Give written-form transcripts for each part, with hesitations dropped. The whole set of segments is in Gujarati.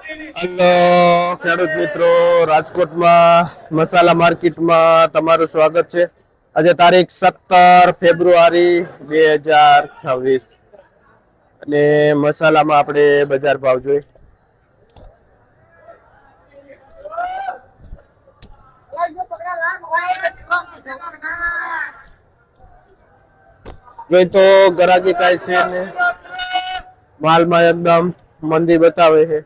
હલો ખેડૂત મિત્રો, રાજકોટમાં મસાલા માર્કેટમાં તમારું સ્વાગત છે. આજે તારીખ 17 ફેબ્રુઆરી 2026 અને મસાલામાં આપણે બજાર ભાવ જોઈ તો ગરાકી કાંઈ છે ને માલમાં એકદમ મંદી બતાવે છે.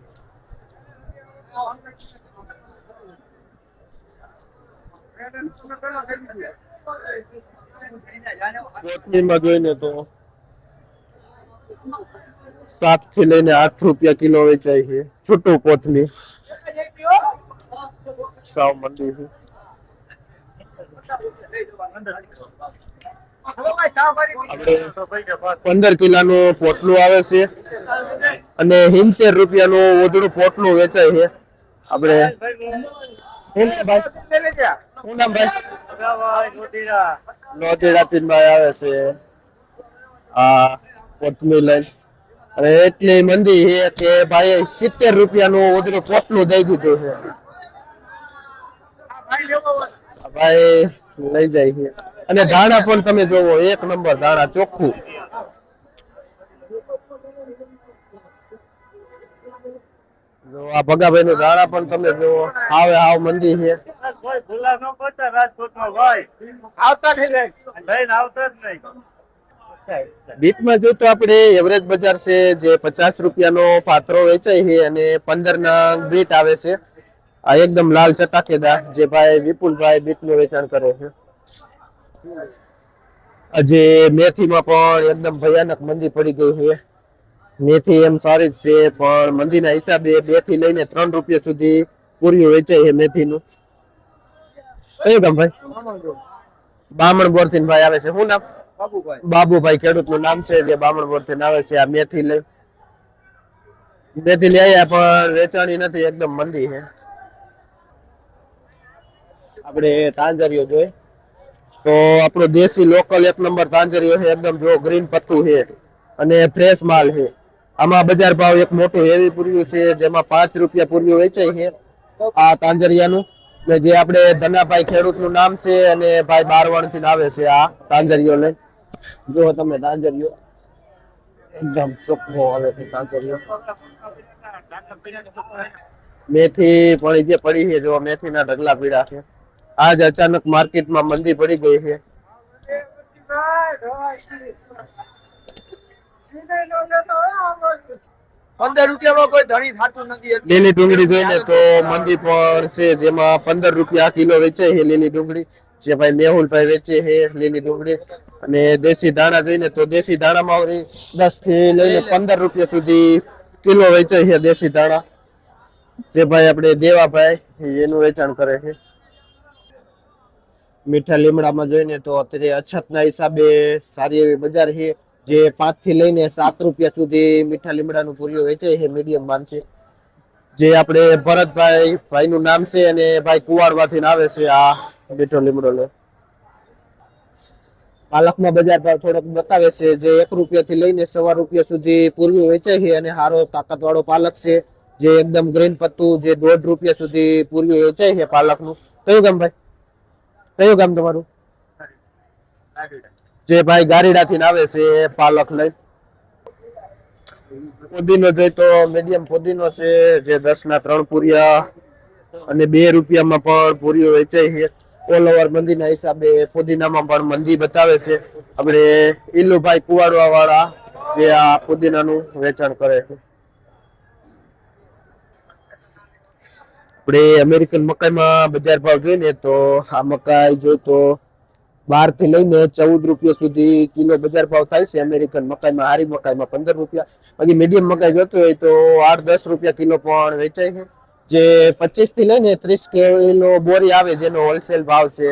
કોથમીરમાં જોઈને તો 7 થી લઈને 8 રૂપિયા કિલો વેચાય છે. છૂટું કોથમીર સાવ મંદી છે. 15 કિલોનું પોટલું આવે છે અને 70 રૂપિયાનું ઓદડું પોટલું વેચાય છે. આપણે શું નામ ભાઈ? લોધીરાથી ભાઈ આવે છે આ કોથમીર લઈને અને એટલી મંદી છે કે ભાઈ 70 રૂપિયાનું ઓદડું પોટલું દઈ દીધું છે. ભાઈ લઈ જાય છે. અને ધાણા પણ તમે જોવો, 1 નંબર ધાણા, ચોખ્ખું. જો આ ભગાભાઈ નું ધાણા પણ તમે જોવો, હાવ મંદી છે. કોઈ ભૂલા ન પડતા રાજકોટમાં ભાઈ આવતા જ નહીં. બીટમાં જો તો આપણે એવરેજ બજાર છે જે 50 રૂપિયાનો પાથરો વેચાય છે અને 15 ના બીટ આવે છે. આ એકદમ લાલ ચટાકેદાર જે ભાઈ વિપુલભાઈ બીટનું વેચાણ કરે છે. આજે મેથીમાં પણ એકદમ ભયાનક મંદી પડી ગઈ છે. મેથી એમ સારી જ છે પણ મંદીના હિસાબે 2 થી લઈને 3 રૂપિયા સુધી પૂરીઓ વેચાય છે મેથીનું. કયું ગામ ભાઈ? બામણબોર થી ભાઈ આવે છે. શું નામ? બાબુભાઈ ખેડૂતનું નામ છે જે બામણબોર થી આવે છે. આ મેથી લઈ આવ્યા પણ વેચાણી નથી, એકદમ મંદી છે. આપણે તાંજરીઓ જોઈએ તો આપણો દેશી લોકલ 1 નંબર તાંજરીઓ છે. એકદમ જો ગ્રીન પત્તું છે અને ફ્રેશ માલ છે. આમાં બજાર ભાવ એક મોટું હેવી પૂર્યું છે જેમાં 5 રૂપિયા પૂર્યું વેચાય છે આ તાંજરિયાનું. ને જે આપણે ધનાભાઈ ખેડૂતનું નામ છે અને ભાઈ બારવણ થી આવે છે આ તાંજરીઓ લઈને. જો તમે તાંજરીઓ એકદમ ચોખ્ખો આવે છે તાંજરીઓ. મેથી પણ જે પડી છે જો મેથીના ઢગલા પીડા છે. આજ અચાનક માર્કેટમાં મંદી પડી ગઈ છે. લીલી ડુંગળી જોઈને તો મંદી પણ છે જેમાં 15 રૂપિયા કિલો વેચાય છે લીલી ડુંગળી, જે ભાઈ મેહુલભાઈ વેચે છે લીલી ડુંગળી. અને દેશી ધાણા જોઈને તો દેશી ધાણામાં 10 થી લઈને 15 રૂપિયા સુધી કિલો વેચાય છે દેશી ધાણા, જે ભાઈ આપણે દેવાભાઈ એનું વેચાણ કરે છે. મીઠા લીમડામાં જોઈને તો અત્યારે અછતના હિસાબે સારી એવી બજાર છે જે 5 થી લઈને 7 રૂપિયા સુધી મીઠા લીમડાનું પૂરીઓ વેચાય છે. મીડિયમ માલ છે જે આપણે ભરતભાઈ નું નામ છે અને ભાઈ કુવાડવાથી આવે છે આ મીઠો લીમડો લે. પાલકમાં બજાર ભાવ થોડોક બતાવે છે જે 1 રૂપિયા થી લઈને 1.25 રૂપિયા સુધી પૂરીઓ વેચાય છે અને સારો તાકાત વાળો પાલક છે જે એકદમ ગ્રીન પત્તું જે 1.5 રૂપિયા સુધી પૂરીઓ વેચાય છે પાલકનું. કયું ગામ ભાઈ? કયું ગામ તમારું? જે ભાઈ ગારીડાથી આવે છે પાલક લઈ. પુદીનો જોઈ તો મીડિયમ પુદીનો છે જે 10 ના 3 પૂરિયા અને 2 રૂપિયામાં પણ પૂરીઓ વેચાય છે. ઓલ ઓવર મંદીના હિસાબે પુદીનામાં પણ મંદી બતાવે છે. આપણે ઈલુભાઈ કુવાડવા વાળા જે આ પુદીનાનું વેચાણ કરે છે. આપણે અમેરિકન મકાઈમાં બજાર ભાવ જોઈએ તો આ મકાઈ જોઈ તો 12 થી લઈને 14 રૂપિયા સુધી કિલો બજાર ભાવ થાય છે અમેરિકન મકાઈમાં. હારી મકાઈમાં 15 રૂપિયા. બાકી મીડિયમ મકાઈ જોતો હોય તો 8-10 રૂપિયા કિલો પણ વેચાય છે. જે 25 થી લઈને 30 કિલો બોરી આવે જેનો હોલસેલ ભાવ છે